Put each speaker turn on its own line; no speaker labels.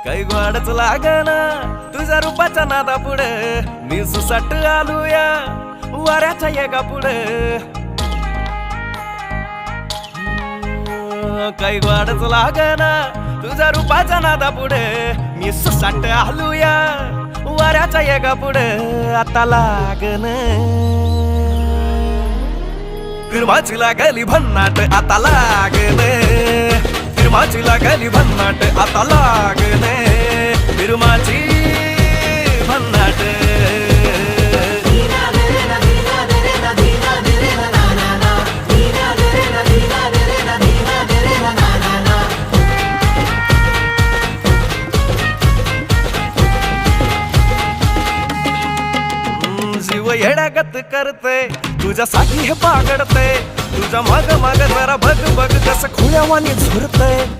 काही गोडच लागना तुझ्या रूपाच्या नादा पुढे मी सुसाट आलूया वाऱ्याच्या येगा पुढे काही गोडच लागना तुझ्या रूपाच्या नादा पुढे मी सुसाट आलूया वाऱ्याच्या येगा पुढे आता लागन फिरमाची लागली भन्नाट आता लागने फिरमाची लागली भन्नाट आता लागने फिरमाची भन्नाट जीव येडागत करते तुझ्यासाठी हे पागडते तुझ्या माग माग जरा बघ बघ कसं खुल्यावानी झुरतय